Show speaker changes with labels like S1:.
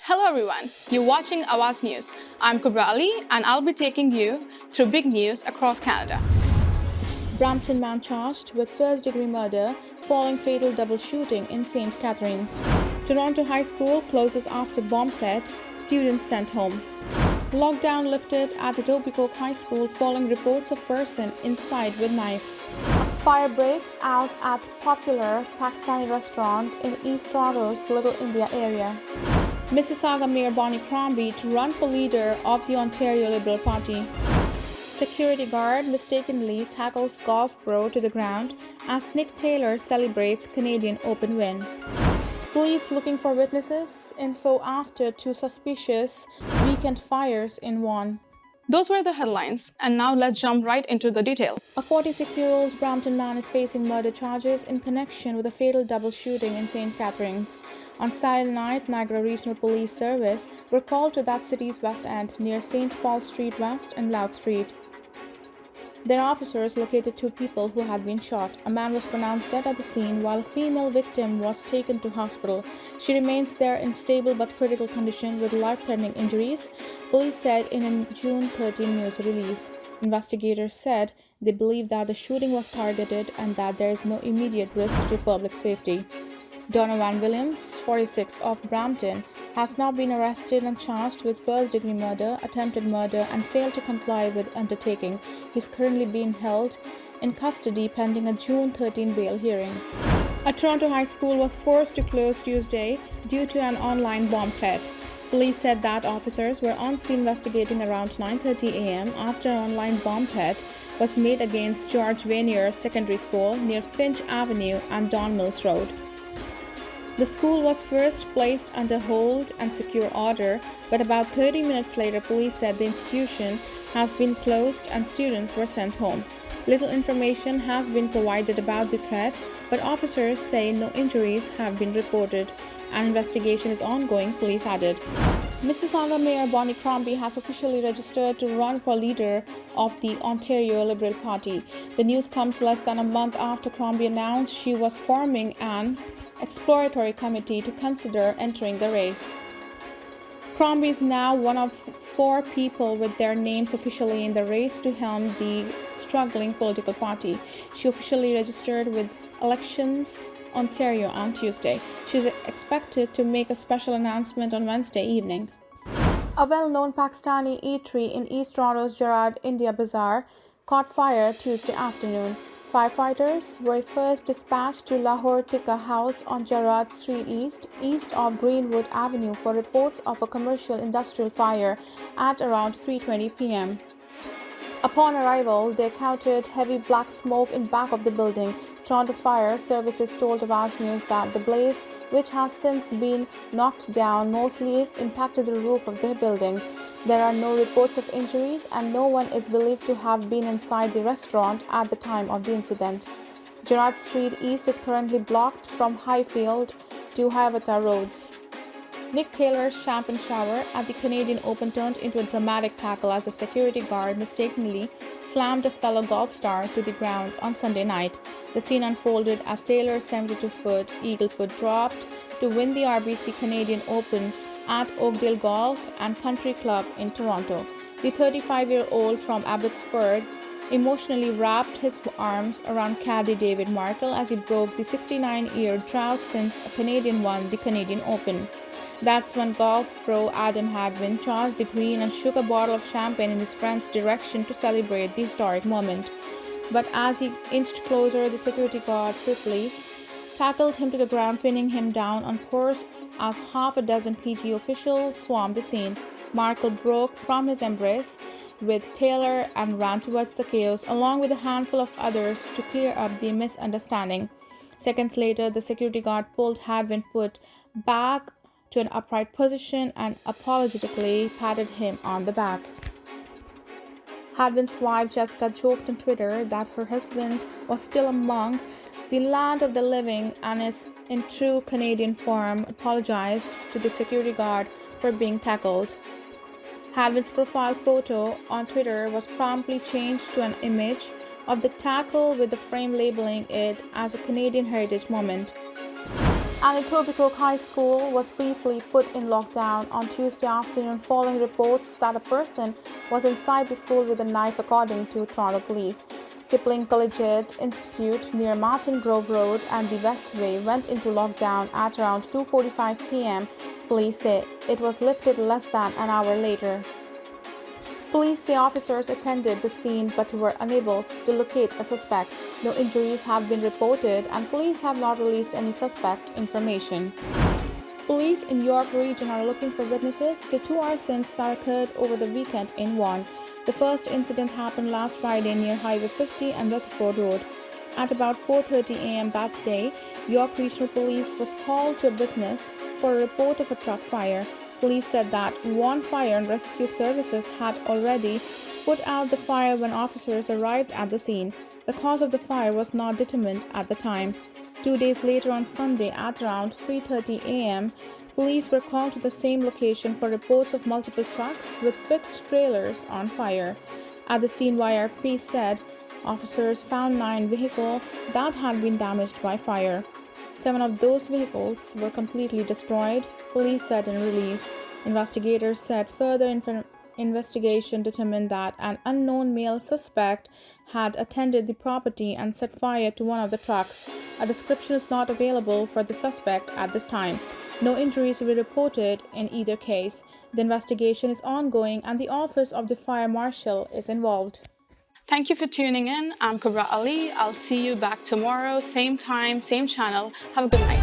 S1: Hello everyone, you're watching Awaz News. I'm Kubra Ali and I'll be taking you through big news across Canada.
S2: Brampton man charged with first-degree murder following fatal double shooting in St. Catharines. Toronto High School closes after bomb threat, students sent home. Lockdown lifted at Etobicoke High School following reports of person inside with knife. Fire breaks out at popular Pakistani restaurant in East Toronto's Little India area. Mississauga Mayor Bonnie Crombie to run for leader of the Ontario Liberal Party. Security guard mistakenly tackles golf pro to the ground as Nick Taylor celebrates Canadian Open win. Police looking for witnesses, info after two suspicious weekend fires in Vaughan.
S1: Those were the headlines, and now let's jump right into the detail.
S2: A 46-year-old Brampton man is facing murder charges in connection with a fatal double shooting in St. Catharines. On Saturday night, Niagara Regional Police Service were called to that city's west end near St. Paul Street West and Louth Street. Their officers located two people who had been shot. A man was pronounced dead at the scene while a female victim was taken to hospital. She remains there in stable but critical condition with life-threatening injuries, police said in a June 13 news release. Investigators said they believe that the shooting was targeted and that there is no immediate risk to public safety. Donovan Williams, 46, of Brampton, has now been arrested and charged with first-degree murder, attempted murder, and failed to comply with undertaking. He is currently being held in custody pending a June 13 bail hearing. A Toronto high school was forced to close Tuesday due to an online bomb threat. Police said that officers were on scene investigating around 9:30 a.m. after an online bomb threat was made against George Vanier Secondary School near Finch Avenue and Don Mills Road. The school was first placed under hold and secure order, but about 30 minutes later, police said the institution has been closed and students were sent home. Little information has been provided about the threat, but officers say no injuries have been reported. An investigation is ongoing, police added. Mississauga Mayor Bonnie Crombie has officially registered to run for leader of the Ontario Liberal Party. The news comes less than a month after Crombie announced she was forming an exploratory committee to consider entering the race. Crombie is now one of four people with their names officially in the race to helm the struggling political party. She officially registered with Elections Ontario on Tuesday. She is expected to make a special announcement on Wednesday evening. A well-known Pakistani eatery in East Toronto's Gerrard India Bazaar caught fire Tuesday afternoon. Firefighters were first dispatched to Lahore Tikka House on Gerrard Street east of Greenwood Avenue for reports of a commercial industrial fire at around 3:20 p.m. Upon arrival, they encountered heavy black smoke in back of the building. Toronto Fire Services told Awaz News that the blaze, which has since been knocked down, mostly impacted the roof of the building. There are no reports of injuries and no one is believed to have been inside the restaurant at the time of the incident. Gerrard Street East is currently blocked from Highfield to Hiawatha roads. Nick Taylor's champagne shower at the Canadian Open turned into a dramatic tackle as a security guard mistakenly slammed a fellow golf star to the ground on Sunday night. The scene unfolded as Taylor's 72-foot eagle putt dropped to win the RBC Canadian Open at Oakdale Golf and Country Club in Toronto. The 35-year-old from Abbotsford emotionally wrapped his arms around caddy David Markle as he broke the 69-year drought since a Canadian won the Canadian Open. That's when golf pro Adam Hadwin charged the green and shook a bottle of champagne in his friend's direction to celebrate the historic moment. But as he inched closer, the security guard swiftly tackled him to the ground, pinning him down on course as half a dozen PG officials swarmed the scene. Markle broke from his embrace with Taylor and ran towards the chaos, along with a handful of others, to clear up the misunderstanding. Seconds later, the security guard pulled Hadwin put back to an upright position and apologetically patted him on the back. Hadwin's wife Jessica joked on Twitter that her husband was still among the land of the living and is in true Canadian form apologized to the security guard for being tackled. Hadwin's profile photo on Twitter was promptly changed to an image of the tackle with the frame labeling it as a Canadian heritage moment. And Etobicoke High School was briefly put in lockdown on Tuesday afternoon following reports that a person was inside the school with a knife, according to Toronto Police. Kipling Collegiate Institute near Martin Grove Road and the Westway went into lockdown at around 2:45 p.m. Police say it was lifted less than an hour later. Police say officers attended the scene but were unable to locate a suspect. No injuries have been reported and police have not released any suspect information. Police in York Region are looking for witnesses to two arsons that occurred over the weekend in Vaughan. The first incident happened last Friday near Highway 50 and Rutherford Road. At about 4:30 a.m. that day, York Regional Police was called to a business for a report of a truck fire. Police said that Vaughan Fire and Rescue Services had already put out the fire when officers arrived at the scene. The cause of the fire was not determined at the time. 2 days later on Sunday at around 3:30 a.m., police were called to the same location for reports of multiple trucks with fixed trailers on fire. At the scene, YRP said officers found 9 vehicles that had been damaged by fire. 7 of those vehicles were completely destroyed, police said in a release. Investigators said further investigation determined that an unknown male suspect had attended the property and set fire to one of the trucks. A description is not available for the suspect at this time. No injuries were reported in either case. The investigation is ongoing and the office of the fire marshal is involved.
S1: Thank you for tuning in. I'm Kubra Ali. I'll see you back tomorrow, same time, same channel. Have a good night.